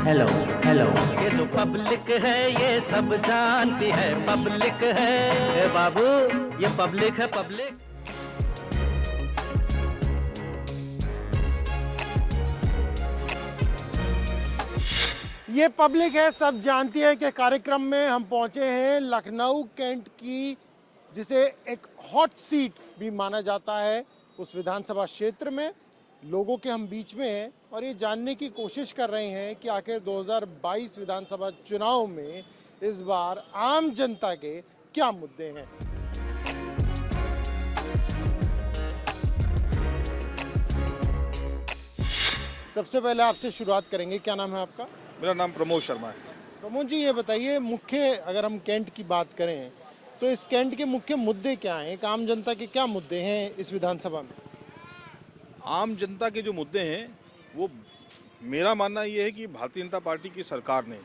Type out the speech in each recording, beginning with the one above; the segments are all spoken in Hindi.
Hello hello. ये जो पब्लिक है ये सब जानती है, पब्लिक है ए बाबू, ये पब्लिक है पब्लिक। ये पब्लिक है सब जानती है कि कार्यक्रम में हम पहुंचे हैं लखनऊ कैंट की, जिसे एक हॉट सीट भी माना जाता है, उस विधानसभा क्षेत्र में लोगों के हम बीच में हैं और ये जानने की कोशिश कर रहे हैं कि आखिर 2022 विधानसभा चुनाव में इस बार आम जनता के क्या मुद्दे हैं। सबसे पहले आपसे शुरुआत करेंगे, क्या नाम है आपका? मेरा नाम प्रमोद शर्मा है। प्रमोद जी, ये बताइए, मुख्य अगर हम कैंट की बात करें तो इस कैंट के मुख्य मुद्दे क्या हैं? एक आम जनता के क्या मुद्दे हैं इस विधानसभा में? आम जनता के जो मुद्दे हैं वो मेरा मानना ये है कि भारतीय जनता पार्टी की सरकार ने,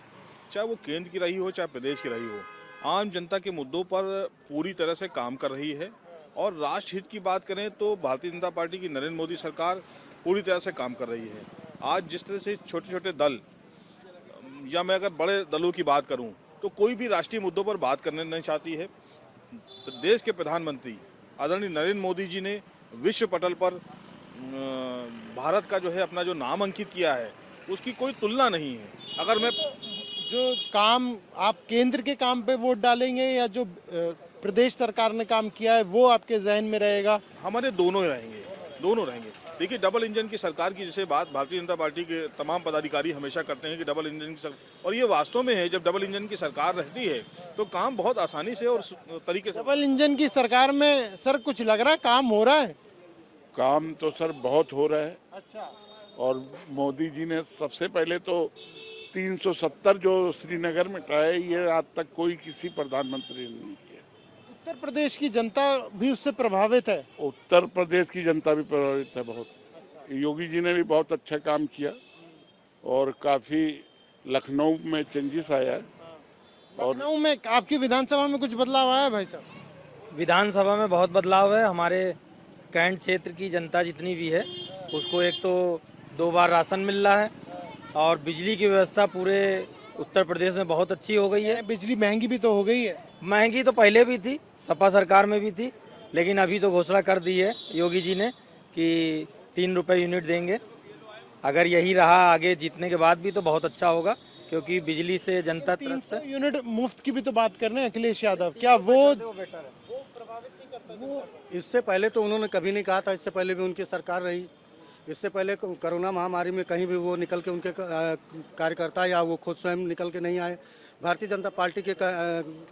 चाहे वो केंद्र की रही हो चाहे प्रदेश की रही हो, आम जनता के मुद्दों पर पूरी तरह से काम कर रही है। और राष्ट्र हित की बात करें तो भारतीय जनता पार्टी की नरेंद्र मोदी सरकार पूरी तरह से काम कर रही है। आज जिस तरह से छोटे छोटे दल, या मैं अगर बड़े दलों की बात करूं, तो कोई भी राष्ट्रीय मुद्दों पर बात करने नहीं चाहती है। देश के प्रधानमंत्री आदरणीय नरेंद्र मोदी जी ने विश्व पटल पर भारत का जो है अपना जो नाम अंकित किया है, उसकी कोई तुलना नहीं है। अगर मैं जो काम आप केंद्र के काम पे वोट डालेंगे या जो प्रदेश सरकार ने काम किया है वो आपके जहन में रहेगा? हमारे दोनों ही रहेंगे, दोनों रहेंगे। देखिए, डबल इंजन की सरकार की जैसे बात भारतीय जनता पार्टी के तमाम पदाधिकारी हमेशा करते हैं कि डबल इंजन की सरकार, और ये वास्तव में है। जब डबल इंजन की सरकार रहती है तो काम बहुत आसानी से और तरीके से। डबल इंजन की सरकार में सर कुछ लग रहा है काम हो रहा है? काम तो सर बहुत हो रहा है। अच्छा। और मोदी जी ने सबसे पहले तो 370 जो श्रीनगर में टाए, ये आज तक कोई किसी प्रधानमंत्री ने नहीं किया। उत्तर प्रदेश की जनता भी उससे प्रभावित है? उत्तर प्रदेश की जनता भी प्रभावित है बहुत। योगी जी ने भी बहुत अच्छा काम किया और काफ़ी लखनऊ में चेंजेस आया है। और लखनऊ में आपकी विधानसभा में कुछ बदलाव आया है भाई साहब? विधानसभा में बहुत बदलाव है। हमारे कैंट क्षेत्र की जनता जितनी भी है उसको एक तो 2 बार राशन मिल रहा है और बिजली की व्यवस्था पूरे उत्तर प्रदेश में बहुत अच्छी हो गई है। बिजली महंगी भी तो हो गई है। महंगी तो पहले भी थी, सपा सरकार में भी थी, लेकिन अभी तो घोषणा कर दी है योगी जी ने कि 3 रुपये यूनिट देंगे। अगर यही रहा आगे जीतने के बाद भी तो बहुत अच्छा होगा, क्योंकि बिजली से जनता 300 यूनिट मुफ्त की भी तो बात कर रहे हैं अखिलेश यादव, क्या वो प्रभावित नहीं करता? वो इससे पहले तो उन्होंने कभी नहीं कहा था, इससे पहले भी उनकी सरकार रही। इससे पहले कोरोना महामारी में कहीं भी वो निकल के उनके कार्यकर्ता या वो खुद स्वयं निकल के नहीं आए। भारतीय जनता पार्टी के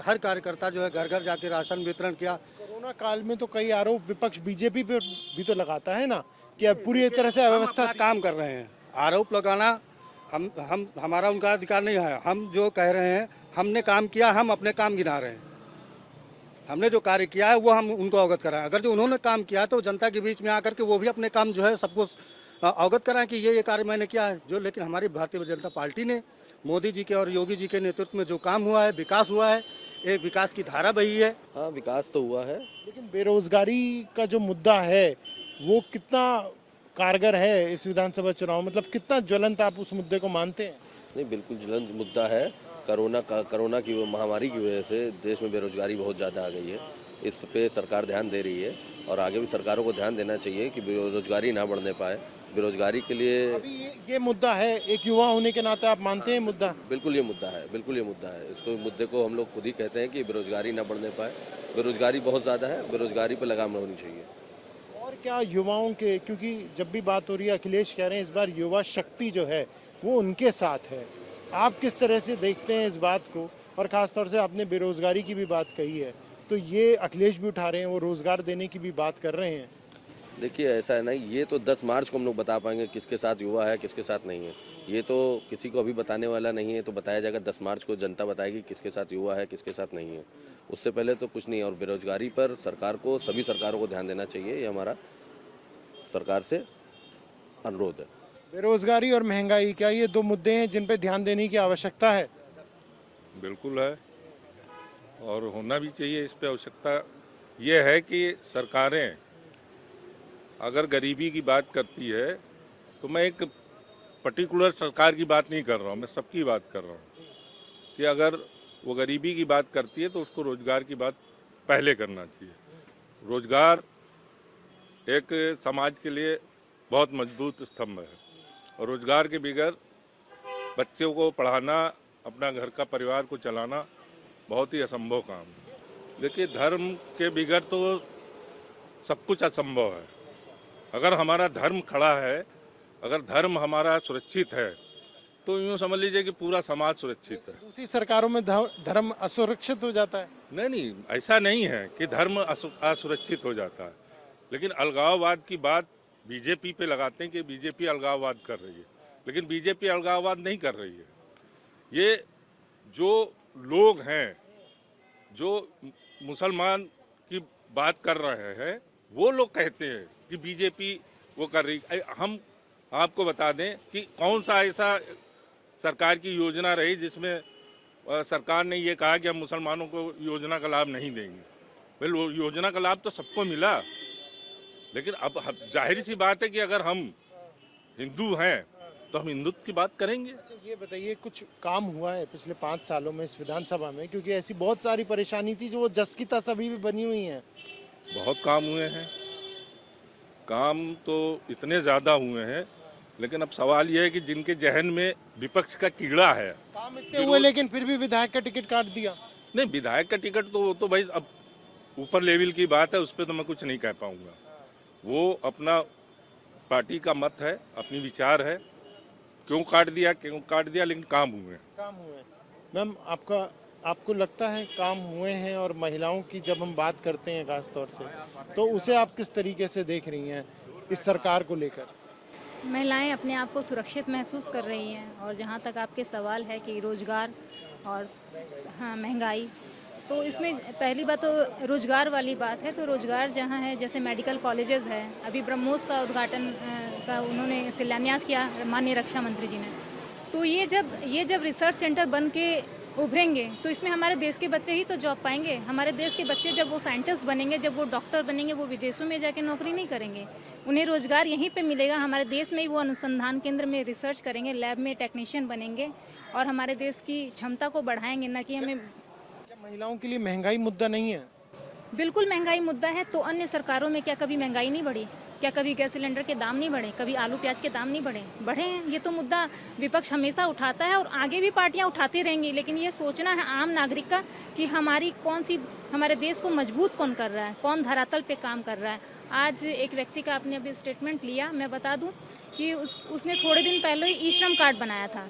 हर कार्यकर्ता जो है घर घर जाके राशन वितरण किया। कोरोना काल में तो कई आरोप विपक्ष बीजेपी पे भी तो लगाता है ना कि अब पूरी तरह से अव्यवस्था काम कर रहे हैं। आरोप लगाना हमारा उनका अधिकार नहीं है। हम जो कह रहे हैं, हमने काम किया, हम अपने काम गिना रहे हैं। हमने जो कार्य किया है वो हम उनको अवगत कराएं। अगर जो उन्होंने काम किया तो जनता के बीच में आकर के वो भी अपने काम जो है सबको अवगत कराएं कि ये कार्य मैंने किया है। जो लेकिन हमारी भारतीय जनता पार्टी ने मोदी जी के और योगी जी के नेतृत्व में जो काम हुआ है, विकास हुआ है, एक विकास की धारा बही है। हाँ, विकास तो हुआ है, लेकिन बेरोजगारी का जो मुद्दा है वो कितना कारगर है इस विधानसभा चुनाव, मतलब कितना ज्वलंत आप उस मुद्दे को मानते हैं? नहीं, बिल्कुल ज्वलंत मुद्दा है। कोरोना की महामारी की वजह से देश में बेरोजगारी बहुत ज़्यादा आ गई है। इस पे सरकार ध्यान दे रही है और आगे भी सरकारों को ध्यान देना चाहिए कि बेरोजगारी ना बढ़ने पाए। बेरोजगारी के लिए अभी ये मुद्दा है, एक युवा होने के नाते आप मानते हैं मुद्दा? बिल्कुल ये मुद्दा है, बिल्कुल ये मुद्दा है। इसको मुद्दे को हम लोग खुद ही कहते हैं कि बेरोजगारी ना बढ़ने पाए। बेरोजगारी बहुत ज़्यादा है, बेरोजगारी पर लगाम होनी चाहिए। और क्या युवाओं के, क्योंकि जब भी बात हो रही है अखिलेश कह रहे हैं इस बार युवा शक्ति जो है वो उनके साथ है, आप किस तरह से देखते हैं इस बात को? और ख़ासतौर से आपने बेरोज़गारी की भी बात कही है, तो ये अखिलेश भी उठा रहे हैं, वो रोज़गार देने की भी बात कर रहे हैं। देखिए, ऐसा है ना, ये तो 10 मार्च को हम लोग बता पाएंगे किसके साथ युवा है किसके साथ नहीं है। ये तो किसी को अभी बताने वाला नहीं है, तो बताया जाएगा 10 मार्च को, जनता बताएगी किसके साथ युवा है किसके साथ नहीं है। उससे पहले तो कुछ नहीं। और बेरोजगारी पर सरकार को, सभी सरकारों को ध्यान देना चाहिए, ये हमारा सरकार से अनुरोध है। बेरोजगारी और महंगाई, क्या ये 2 मुद्दे हैं जिन पे ध्यान देने की आवश्यकता है? बिल्कुल है और होना भी चाहिए। इस पे आवश्यकता ये है कि सरकारें अगर गरीबी की बात करती है तो मैं एक पर्टिकुलर सरकार की बात नहीं कर रहा हूँ, मैं सबकी बात कर रहा हूँ कि अगर वो गरीबी की बात करती है तो उसको रोजगार की बात पहले करना चाहिए। रोजगार एक समाज के लिए बहुत मजबूत स्तंभ है और रोजगार के बगैर बच्चों को पढ़ाना, अपना घर का परिवार को चलाना बहुत ही असंभव काम है। देखिए, धर्म के बगैर तो सब कुछ असंभव है। अगर हमारा धर्म खड़ा है, अगर धर्म हमारा सुरक्षित है, तो यूँ समझ लीजिए कि पूरा समाज सुरक्षित है। दूसरी सरकारों में धर्म असुरक्षित हो जाता है। नहीं, ऐसा नहीं है कि धर्म असुरक्षित हो जाता है, लेकिन अलगाववाद की बात बीजेपी पे लगाते हैं कि बीजेपी अलगाववाद कर रही है, लेकिन बीजेपी अलगाववाद नहीं कर रही है। ये जो लोग हैं जो मुसलमान की बात कर रहे हैं, वो लोग कहते हैं कि बीजेपी वो कर रही। हम आपको बता दें कि कौन सा ऐसा सरकार की योजना रही जिसमें सरकार ने ये कहा कि हम मुसलमानों को योजना का लाभ नहीं देंगे। भाई, योजना का लाभ तो सबको मिला, लेकिन अब जाहिर सी बात है कि अगर हम हिंदू हैं तो हम हिंदुत्व की बात करेंगे। अच्छा, ये बताइए, कुछ काम हुआ है पिछले 5 सालों में इस विधानसभा में? क्योंकि ऐसी बहुत सारी परेशानी थी जो वो जस की तस अभी भी बनी हुई हैं। बहुत काम हुए हैं, काम तो इतने ज़्यादा हुए हैं, लेकिन अब सवाल यह है कि जिनके जहन में विपक्ष का कीड़ा है। काम इतने हुए लेकिन फिर भी विधायक का टिकट काट दिया। नहीं, विधायक का टिकट तो वो तो भाई अब ऊपर लेवल की बात है, उस पर तो मैं कुछ नहीं कह पाऊँगा। वो अपना पार्टी का मत है, अपनी विचार है, क्यों काट दिया, लेकिन काम हुए हैं। मैम, आपको लगता है काम हुए हैं? और महिलाओं की जब हम बात करते हैं खास तौर से, तो उसे आप किस तरीके से देख रही हैं इस सरकार को लेकर? महिलाएं अपने आप को सुरक्षित महसूस कर रही हैं। और जहां तक आपके सवाल है कि रोज़गार और हाँ महंगाई, तो इसमें पहली बात तो रोज़गार वाली बात है। तो रोज़गार जहां है, जैसे मेडिकल कॉलेजेस है, अभी ब्रह्मोस का उद्घाटन का उन्होंने शिलान्यास किया माननीय रक्षा मंत्री जी ने। तो ये जब रिसर्च सेंटर बन के उभरेंगे तो इसमें हमारे देश के बच्चे ही तो जॉब पाएंगे। हमारे देश के बच्चे जब वो साइंटिस्ट बनेंगे, जब वो डॉक्टर बनेंगे, वो विदेशों में जाके नौकरी नहीं करेंगे, उन्हें रोज़गार यहीं पे मिलेगा। हमारे देश में ही वो अनुसंधान केंद्र में रिसर्च करेंगे, लैब में टेक्नीशियन बनेंगे और हमारे देश की क्षमता को बढ़ाएंगे। ना कि हमें क्या महिलाओं के लिए महंगाई मुद्दा नहीं है? बिल्कुल महंगाई मुद्दा है। तो अन्य सरकारों में क्या कभी महंगाई नहीं बढ़ी? क्या कभी गैस सिलेंडर के दाम नहीं बढ़े? कभी आलू प्याज के दाम नहीं बढ़े हैं? ये तो मुद्दा विपक्ष हमेशा उठाता है और आगे भी पार्टियां उठाती रहेंगी। लेकिन ये सोचना है आम नागरिक का कि हमारे देश को मजबूत कौन कर रहा है, कौन धरातल पे काम कर रहा है। आज एक व्यक्ति का आपने अभी स्टेटमेंट लिया, मैं बता दूं कि उसने थोड़े दिन पहले ही ई श्रम कार्ड बनाया था।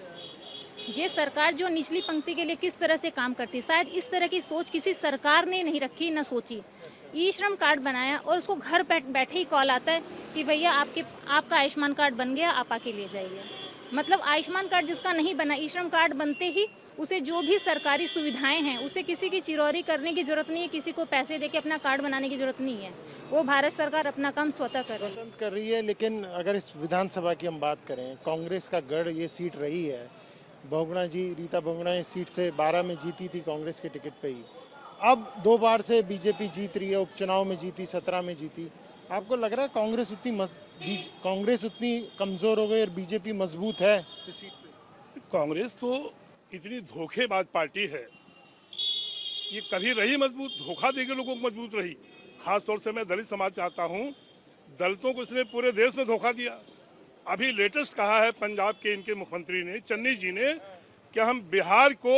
ये सरकार जो निचली पंक्ति के लिए किस तरह से काम करती है, शायद इस तरह की सोच किसी सरकार ने नहीं रखी, ना सोची। ई श्रम कार्ड बनाया और उसको घर बैठे ही कॉल आता है कि भैया आपका आयुष्मान कार्ड बन गया, आप आके ले जाइए। मतलब आयुष्मान कार्ड जिसका नहीं बना, ई श्रम कार्ड बनते ही उसे जो भी सरकारी सुविधाएं हैं उसे किसी की चिरौरी करने की जरूरत नहीं है, किसी को पैसे देके अपना कार्ड बनाने की जरूरत नहीं है। वो भारत सरकार अपना काम स्वतः कर रही है। लेकिन अगर इस विधानसभा की हम बात करें, कांग्रेस का गढ़ ये सीट रही है। बहुगुणा जी, रीता बहुगुणा इस सीट से 12 में जीती थी कांग्रेस के टिकट पे ही। अब 2 बार से बीजेपी जीत रही है, उपचुनाव में जीती, 17 में जीती। आपको लग रहा है कांग्रेस उतनी कमज़ोर हो गई और बीजेपी मजबूत है इस सीट पे? कांग्रेस तो इतनी धोखेबाज पार्टी है, ये कभी रही मजबूत, धोखा देके लोगों को मजबूत रही। खास तौर से मैं दलित समाज चाहता हूँ, दलितों को इसने पूरे देश में धोखा दिया। अभी लेटेस्ट कहा है पंजाब के इनके मुख्यमंत्री ने, चन्नी जी ने, कि हम बिहार को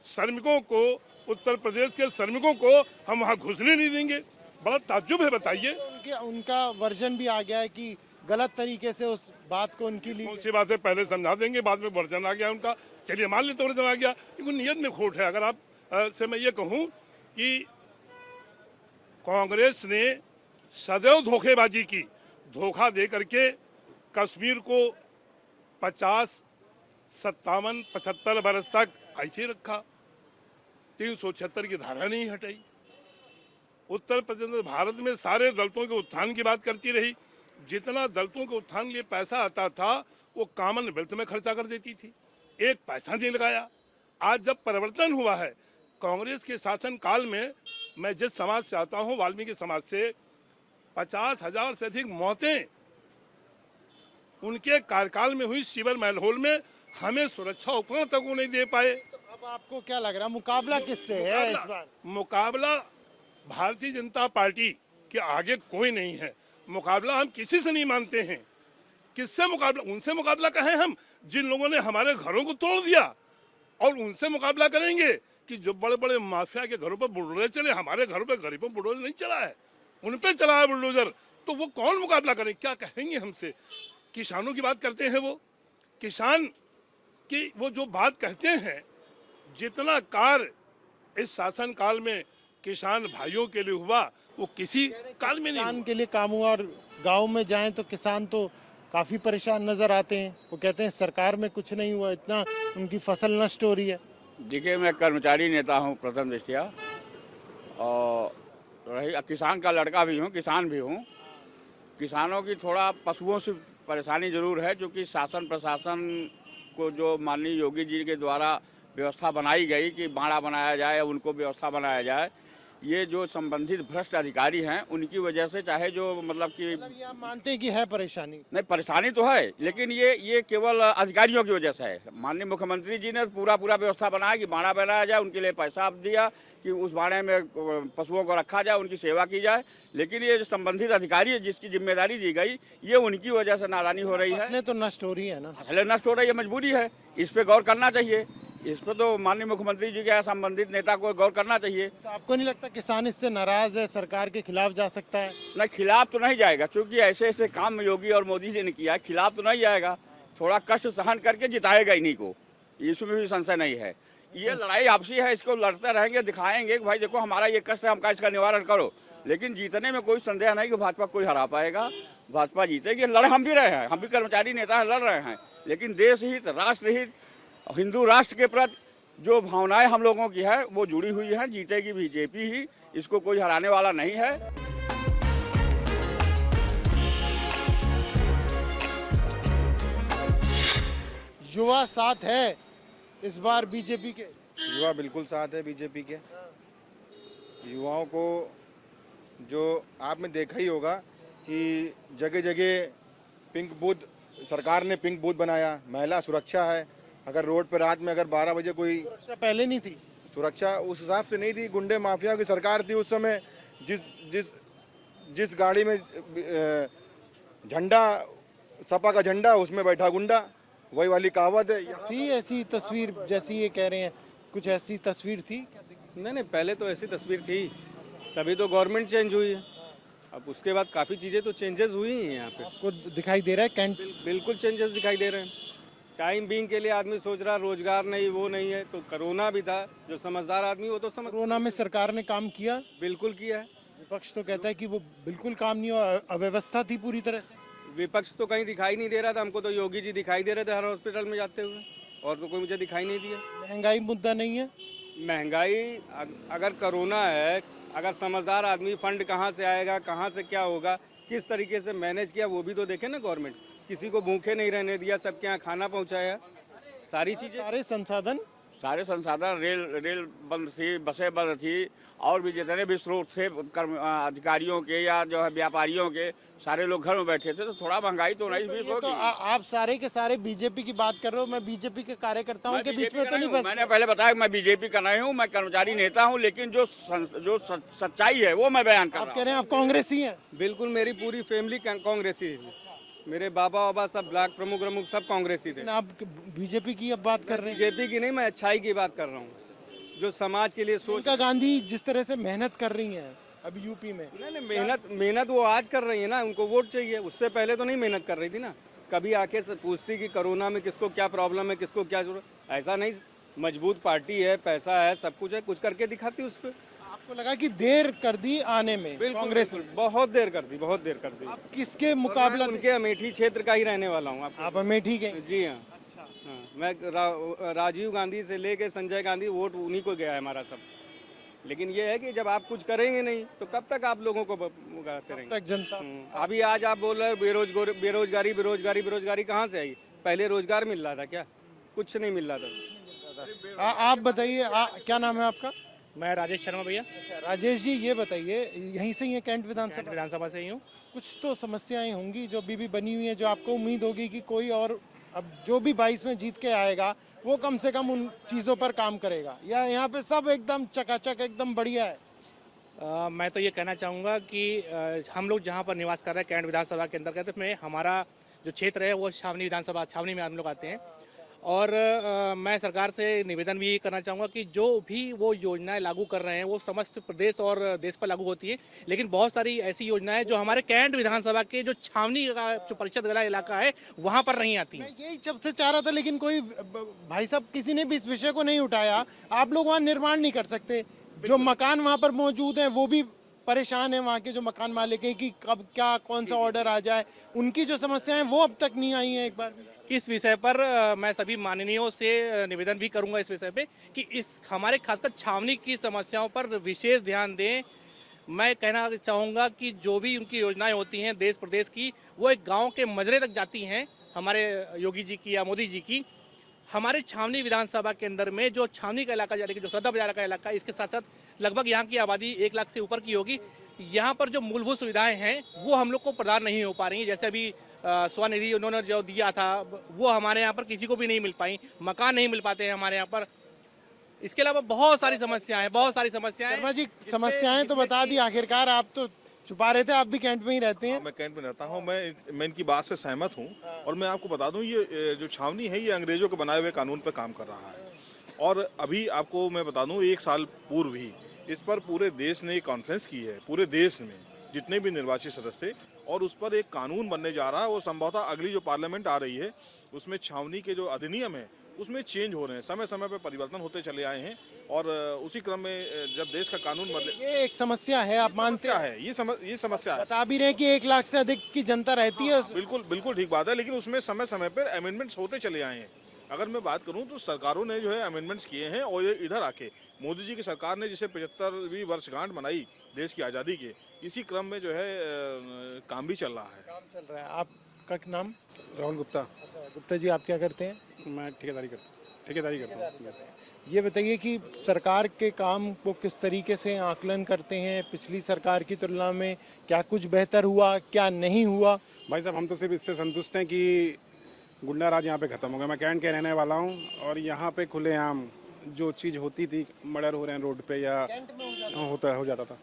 श्रमिकों को, उत्तर प्रदेश के श्रमिकों को हम वहाँ घुसने नहीं देंगे। बड़ा ताज्जुब है, बताइए। उनका वर्जन भी आ गया है कि गलत तरीके से उस बात को उनकी ली। कौन सी बात है, पहले समझा देंगे, बाद में वर्जन आ गया उनका। चलिए मान लेते वर्जन आ गया, लेकिन नियत में खोट है। अगर आप से मैं ये कहूँ कि कांग्रेस ने सदैव धोखेबाजी की, धोखा दे करके कश्मीर को 50, 57, 75 बरस तक ऐसे रखा। 376 की धारा नहीं हटाई। उत्तर प्रदेश भारत में सारे दलितों के उत्थान की बात करती रही। जितना दलितों के उत्थान के लिए पैसा आता था वो कॉमनवेल्थ में खर्चा कर देती थी, एक पैसा नहीं लगाया। आज जब परिवर्तन हुआ है कांग्रेस के शासन काल में, मैं जिस समाज से आता हूँ, वाल्मीकि समाज से, 50,000 से अधिक मौतें उनके कार्यकाल में हुई सीवर मैनहोल में हमें सुरक्षा उपकरण तक वो नहीं दे पाए। तो अब आपको क्या लग रहा है मुकाबला किससे है इस बार? मुकाबला भारतीय जनता पार्टी के आगे कोई नहीं है। मुकाबला हम किसी से नहीं मानते हैं। किससे मुकाबला? उनसे मुकाबला कहें हम जिन लोगों ने हमारे घरों को तोड़ दिया, और उनसे मुकाबला करेंगे कि जो बड़े बड़े माफिया के घरों पर बुलडोजर चले। हमारे घरों पर गरीबों पर बुलडोजर नहीं चला है, उन पे चला है बुलडोजर। तो वो कौन मुकाबला करे? क्या कहेंगे हमसे? किसानों की बात करते हैं, वो किसान की वो जो बात कहते हैं, जितना कार्य इस शासन काल में किसान भाइयों के लिए हुआ वो किसी काल में नहीं किसान हुआ। के लिए काम हुआ। और गांव में जाएं तो किसान तो काफी परेशान नजर आते हैं। वो कहते हैं सरकार में कुछ नहीं हुआ, इतना उनकी फसल नष्ट हो रही है। देखिए, मैं कर्मचारी नेता हूँ प्रथम दृष्टया, और रही किसान का लड़का भी हूँ, किसान भी हूँ। किसानों की थोड़ा पशुओं से परेशानी जरूर है, क्योंकि शासन प्रशासन को जो माननीय योगी जी के द्वारा व्यवस्था बनाई गई कि बाड़ा बनाया जाए, उनको व्यवस्था बनाया जाए, ये जो संबंधित भ्रष्ट अधिकारी हैं उनकी वजह से, चाहे जो मतलब कि ये आप मानते हैं कि है परेशानी? नहीं, परेशानी तो है, लेकिन ये केवल अधिकारियों की वजह से है। माननीय मुख्यमंत्री जी ने पूरा व्यवस्था बनाया कि बाड़ा बनाया जाए, उनके लिए पैसा दिया कि उस बाड़े में पशुओं को रखा जाए, उनकी सेवा की जाए। लेकिन ये जो संबंधित अधिकारी है जिसकी जिम्मेदारी दी गई, ये उनकी वजह से नादानी हो रही है। फसलें तो नष्ट हो रही है ना? फसलें नष्ट हो रही है, मजबूरी है, इस पे गौर करना चाहिए। इस पर तो माननीय मुख्यमंत्री जी के संबंधित नेता को गौर करना चाहिए। तो आपको नहीं लगता किसान इससे नाराज है, सरकार के खिलाफ जा सकता है? नहीं, खिलाफ तो नहीं जाएगा, क्योंकि ऐसे काम योगी और मोदी जी ने किया है, खिलाफ तो नहीं जाएगा। थोड़ा कष्ट सहन करके जिताएगा इन्हीं को, इसमें भी संशय नहीं है। ये लड़ाई आपसी है, इसको लड़ते रहेंगे, दिखाएंगे कि भाई देखो हमारा ये कष्ट है, हमका इसका निवारण करो। लेकिन जीतने में कोई संदेह नहीं कि भाजपा कोई हरा पाएगा। भाजपा जीतेगी। लड़ हम भी रहे हैं, हम भी कर्मचारी नेता हैं, लड़ रहे हैं, लेकिन देश हित, राष्ट्र हित, हिंदू राष्ट्र के प्रति जो भावनाएं हम लोगों की है वो जुड़ी हुई हैं। जीतेगी बीजेपी ही, इसको कोई हराने वाला नहीं है। युवा साथ है इस बार बीजेपी के? युवा बिल्कुल साथ है बीजेपी के। युवाओं को जो आपने देखा ही होगा कि जगह जगह पिंक बूथ, सरकार ने पिंक बूथ बनाया, महिला सुरक्षा है। अगर रोड पर रात में अगर 12 बजे कोई सुरक्षा पहले नहीं थी, सुरक्षा उस हिसाब से नहीं थी। गुंडे माफिया की सरकार थी उस समय। जिस गाड़ी में झंडा, सपा का झंडा, उसमें बैठा गुंडा, वही वाली कहावत है। थी ऐसी तस्वीर जैसी ये कह रहे हैं? कुछ ऐसी तस्वीर थी? नहीं, पहले तो ऐसी तस्वीर थी, तभी तो गवर्नमेंट चेंज हुई है। अब उसके बाद काफ़ी चीज़ें तो चेंजेस हुई हैं यहाँ पे। आपको दिखाई दे रहा है कैंट? बिल्कुल चेंजेस दिखाई दे रहे हैं। टाइम बीइंग के लिए आदमी सोच रहा रोजगार नहीं, वो नहीं है, तो कोरोना भी था। जो समझदार आदमी वो तो समझ, कोरोना में सरकार ने काम किया, बिल्कुल किया है। विपक्ष तो कहता है कि वो बिल्कुल काम नहीं हुआ, अव्यवस्था थी पूरी तरह से। विपक्ष तो कहीं दिखाई नहीं दे रहा था, हमको तो योगी जी दिखाई दे रहे थे हर हॉस्पिटल में जाते हुए, और तो कोई मुझे दिखाई नहीं दिया। महंगाई मुद्दा नहीं है? महंगाई अगर कोरोना है, अगर समझदार आदमी फंड कहाँ से आएगा, कहाँ से क्या होगा, किस तरीके से मैनेज किया, वो भी तो देखे ना गवर्नमेंट। किसी को भूखे नहीं रहने दिया, सबके यहाँ खाना पहुँचाया, सारी चीज़ें, सारे संसाधन, रेल बंद थी, बसें बंद थी, और भी जितने भी स्रोत थे अधिकारियों के या जो है व्यापारियों के, सारे लोग घर में बैठे थे। तो थोड़ा महंगाई तो नहीं भी तो आप सारे के सारे बीजेपी की बात कर रहे हो, मैं बीजेपी के कार्यकर्ताओं के बीच में तो नहीं फंस। मैंने पहले बताया कि मैं बीजेपी का नहीं हूँ, मैं कर्मचारी नेता हूँ, लेकिन जो सच्चाई है वो मैं बयान कर रहा हूँ। आप कह रहे हैं आप कांग्रेसी हैं? बिल्कुल, मेरी पूरी फैमिली कांग्रेसी है। मेरे बाबा सब ब्लॉक प्रमुख सब कांग्रेसी थे। आप बीजेपी की अब बात कर रहे हैं? बीजेपी की नहीं, मैं अच्छाई की बात कर रहा हूँ, जो समाज के लिए सोच। प्रियंका गांधी जिस तरह से मेहनत कर रही हैं अभी यूपी में, नहीं, मेहनत वो आज कर रही है ना, उनको वोट चाहिए। उससे पहले तो नहीं मेहनत कर रही थी ना। कभी आके से पूछती कि कोरोना में किसको क्या प्रॉब्लम है, किसको क्या जरूरत, ऐसा नहीं। मजबूत पार्टी है, पैसा है, सब कुछ है, कुछ करके दिखाती उस पर। आपको लगा कि देर कर दी आने में कांग्रेस? बहुत देर कर दी, बहुत देर कर दी। आप किसके मुकाबला? उनके अमेठी क्षेत्र का ही रहने वाला हूँ। आप अमेठी के? जी हाँ। हाँ, मैं राजीव गांधी से लेके संजय गांधी, वोट उन्हीं को गया है हमारा सब। लेकिन ये है कि जब आप कुछ करेंगे नहीं तो कब तक आप लोगों को करते रहेंगे? जनता अभी आज आप बोल रहे बेरोजगारी कहाँ से आई? पहले रोजगार मिल रहा था क्या? कुछ नहीं मिल रहा था। आप बताइए, क्या नाम है आपका? मैं राजेश शर्मा भैया, अच्छा राजेश जी, ये बताइए, यहीं से ही है कैंट विधानसभा? विधानसभा से ही हूँ। कुछ तो समस्याएं होंगी जो अभी भी बनी हुई हैं, जो आपको उम्मीद होगी कि कोई और अब जो भी 22 में जीत के आएगा वो कम से कम उन चीज़ों पर काम करेगा, या यहाँ पे सब एकदम चकाचक एकदम बढ़िया है? मैं तो ये कहना चाहूँगा कि हम लोग जहाँ पर निवास कर रहे हैं कैंट विधानसभा के अंतर्गत में, हमारा जो क्षेत्र है वो छावनी विधानसभा, छावनी में हम लोग आते हैं। और मैं सरकार से निवेदन भी करना चाहूँगा कि जो भी वो योजनाएं लागू कर रहे हैं वो समस्त प्रदेश और देश पर लागू होती है, लेकिन बहुत सारी ऐसी योजनाएं जो हमारे कैंट विधानसभा के जो छावनी का जो परिषद वाला इलाका है वहाँ पर नहीं आती हैं। मैं यही जब से चाह रहा था, लेकिन कोई भाई साहब किसी ने भी इस विषय को नहीं उठाया। आप लोग वहाँ निर्माण नहीं कर सकते, जो मकान वहाँ पर मौजूद हैं वो भी परेशान है, वहाँ के जो मकान मालिक हैं कि कब क्या कौन सा ऑर्डर आ जाए, उनकी जो समस्याएं वो अब तक नहीं आई हैं। एक बार इस विषय पर मैं सभी माननीयों से निवेदन भी करूंगा इस विषय पे कि इस हमारे खासकर छावनी की समस्याओं पर विशेष ध्यान दें। मैं कहना चाहूँगा कि जो भी उनकी योजनाएं होती हैं देश प्रदेश की, वो एक गांव के मजरे तक जाती हैं, हमारे योगी जी की या मोदी जी की। हमारे छावनी विधानसभा के अंदर में जो छावनी का इलाका, यानी कि जो सदर बाजार का इलाका है, इसके साथ साथ लगभग यहाँ की आबादी 1 लाख से ऊपर की होगी। यहाँ पर जो मूलभूत सुविधाएं हैं वो हम लोग को प्रदान नहीं हो पा रही हैं। जैसे अभी स्वनिधि उन्होंने जो दिया था वो हमारे यहाँ पर किसी को भी नहीं मिल पाई, मकान नहीं मिल पाते हैं हमारे यहाँ पर। इसके अलावा बहुत सारी समस्याएं, शर्मा जी, समस्याएं तो बता दी, आखिरकार आप तो छुपा रहे थे, आप भी कैंट में ही रहते हैं। मैं कैंट में रहता हूँ, मैं इनकी बात से सहमत हूँ। और मैं आपको बता दूँ, ये जो छावनी है ये अंग्रेजों के बनाए हुए कानून पर काम कर रहा है। और अभी आपको मैं बता दूँ, 1 साल पूर्व ही इस पर पूरे देश ने कॉन्फ्रेंस की है, पूरे देश में जितने भी निर्वाचित सदस्य, और उस पर एक कानून बनने जा रहा है। वो संभवतः अगली जो पार्लियामेंट आ रही है उसमें छावनी के जो अधिनियम है उसमें चेंज हो रहे हैं, समय समय पर परिवर्तन होते चले आए हैं। और उसी क्रम में जब देश का कानून बदले, ये एक समस्या है, आप मानते हैं? ये समस्या है। बता भी रहे कि 1 लाख से अधिक की जनता रहती है। बिल्कुल बिल्कुल ठीक बात है, लेकिन उसमें समय समय पर अमेंडमेंट्स होते चले आए हैं। अगर मैं बात करूं तो सरकारों ने जो है अमेंडमेंट्स किए हैं, और ये इधर आके मोदी जी की सरकार ने जिसे 75वीं वर्षगांठ मनाई देश की आज़ादी के, इसी क्रम में जो है काम भी चल रहा है। आपका नाम? राहुल गुप्ता। अच्छा गुप्ता जी, आप क्या करते हैं? मैं ठेकेदारी करता हूँ। ये बताइए कि सरकार के काम को किस तरीके से आकलन करते हैं, पिछली सरकार की तुलना में क्या कुछ बेहतर हुआ, क्या नहीं हुआ? भाई साहब, हम तो सिर्फ इससे संतुष्ट हैं कि गुंडा राज यहाँ पे ख़त्म हो गया। मैं कैंट के रहने वाला हूँ, और यहाँ पे खुलेआम जो चीज़ होती थी, मर्डर हो रहे हैं रोड पे या हो जाता था,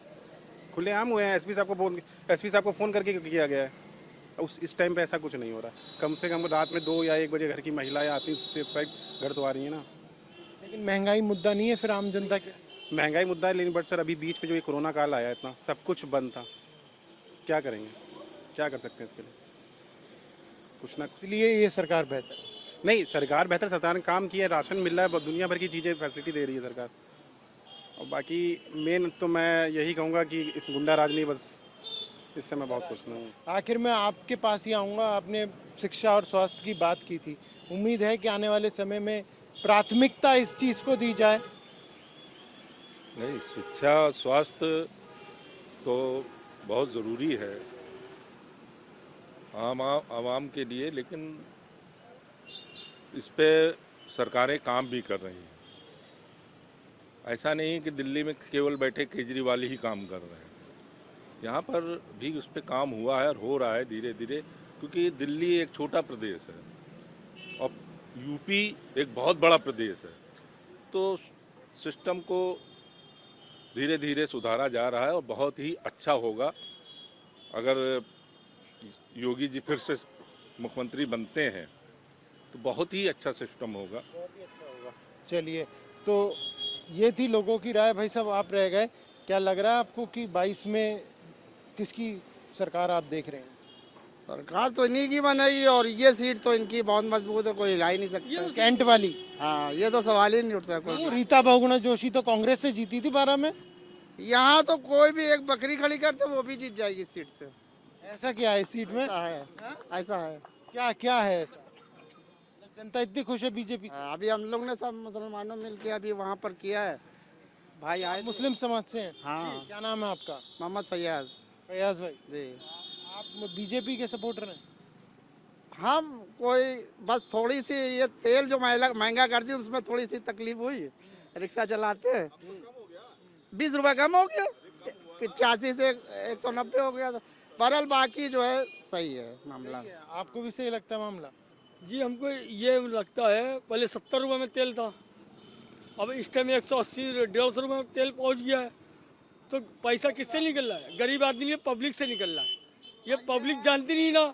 खुलेआम हुए हैं। एसपी साहब को फ़ोन करके किया गया है। इस टाइम पे ऐसा कुछ नहीं हो रहा। कम से कम रात में 2 या 1 बजे घर की महिलाएं आती हैं, सेफ साइड घर तो आ रही है ना। लेकिन महंगाई मुद्दा नहीं है फिर आम जनता के? महंगाई मुद्दा है, लेकिन बट सर अभी बीच में जो ये कोरोना काल आया, इतना सब कुछ बंद था, क्या करेंगे, क्या कर सकते हैं इसके लिए? कुछ ना, इसलिए ये सरकार बेहतर नहीं, सरकार बेहतर, सरकार ने काम किया, राशन मिल रहा है, दुनिया भर की चीज़ें फैसिलिटी दे रही है सरकार। और बाकी मेन तो मैं यही कहूँगा कि इस गुंडा राज नहीं, बस इससे मैं बहुत खुश नहीं हूँ। आखिर मैं आपके पास ही आऊँगा। आपने शिक्षा और स्वास्थ्य की बात की थी, उम्मीद है कि आने वाले समय में प्राथमिकता इस चीज़ को दी जाए? नहीं, शिक्षा और स्वास्थ्य तो बहुत ज़रूरी है आवाम के लिए, लेकिन इस पे सरकारें काम भी कर रही हैं। ऐसा नहीं है कि दिल्ली में केवल बैठे केजरीवाल ही काम कर रहे हैं, यहाँ पर भी उस पर काम हुआ है और हो रहा है धीरे धीरे, क्योंकि दिल्ली एक छोटा प्रदेश है और यूपी एक बहुत बड़ा प्रदेश है, तो सिस्टम को धीरे धीरे सुधारा जा रहा है। और बहुत ही अच्छा होगा अगर योगी जी फिर से मुख्यमंत्री बनते हैं तो बहुत ही अच्छा सिस्टम होगा। चलिए, तो ये थी लोगों की राय। भाई साहब, आप रह गए, क्या लग रहा है आपको कि 22 में किसकी सरकार आप देख रहे हैं? सरकार तो इन्हीं की बनेगी, और ये सीट तो इनकी बहुत मजबूत है, कोई हिला ही नहीं सकता। कैंट वाली? हाँ, ये तो सवाल ही नहीं उठता कोई। रीता बहुगुणा जोशी तो कांग्रेस से जीती थी 12 में। यहाँ तो कोई भी एक बकरी खड़ी करते वो भी जीत जाएगी इस सीट से। ऐसा क्या है इस सीट में? ऐसा है। क्या है ऐसा? जनता इतनी खुश है बीजेपी से? अभी हम लोग ने सब मुसलमानों मिलके अभी वहाँ पर किया है। भाई आए मुस्लिम समाज से हैं? हाँ। क्या नाम है आपका? मोहम्मद फैयाज। फैयाज भाई जी। आप बीजेपी के सपोर्टर हैं? हम कोई बस थोड़ी सी ये तेल जो महंगा कर दी उसमें थोड़ी सी तकलीफ हुई, रिक्शा चलाते हैं। 20 रुपए कम हो गया, 85 से 190 हो गया। बहरहाल बाकी जो है सही है मामला। आपको भी सही लगता है मामला? जी हमको ये लगता है, पहले 70 रुपये में तेल था, अब इस टाइम 180 150 रुपये में तेल पहुंच गया है। तो पैसा किससे निकल रहा है? गरीब आदमी के, पब्लिक से निकल रहा है। ये पब्लिक जानती नहीं ना,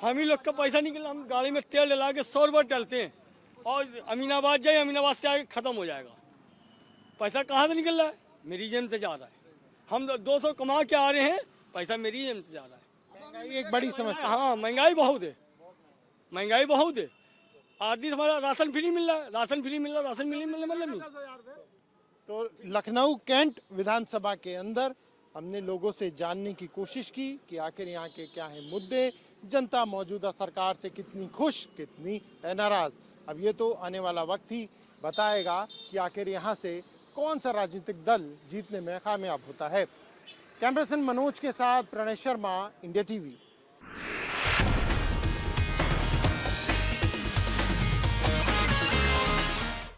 हम ही लोग का पैसा निकल रहा। हम गाड़ी में तेल डला के 100 रुपये डालते हैं और अमीनाबाद जाए, अमीनाबाद से आगे ख़त्म हो जाएगा। पैसा कहाँ से निकल रहा है? मेरी जेब से जा रहा है। हम 200 कमा के आ रहे हैं, पैसा मेरी जेब से जा रहा है। महंगाई एक बड़ी समस्या। हाँ महंगाई बहुत है, महंगाई बहुत है। आदमी हमारा राशन फ्री मिल रहा है, राशन फ्री मिल रहा है, राशन फ्री मिलने मतलब नहीं। तो लखनऊ कैंट विधानसभा के अंदर हमने लोगों से जानने की कोशिश की कि आखिर यहाँ के क्या हैं मुद्दे, जनता मौजूदा सरकार से कितनी खुश, कितनी नाराज। अब ये तो आने वाला वक्त ही बताएगा कि आखिर यहाँ से कौन सा राजनीतिक दल जीतने में कामयाब होता है। कैमरा पर्सन मनोज के साथ प्रणय शर्मा, इंडिया टीवी।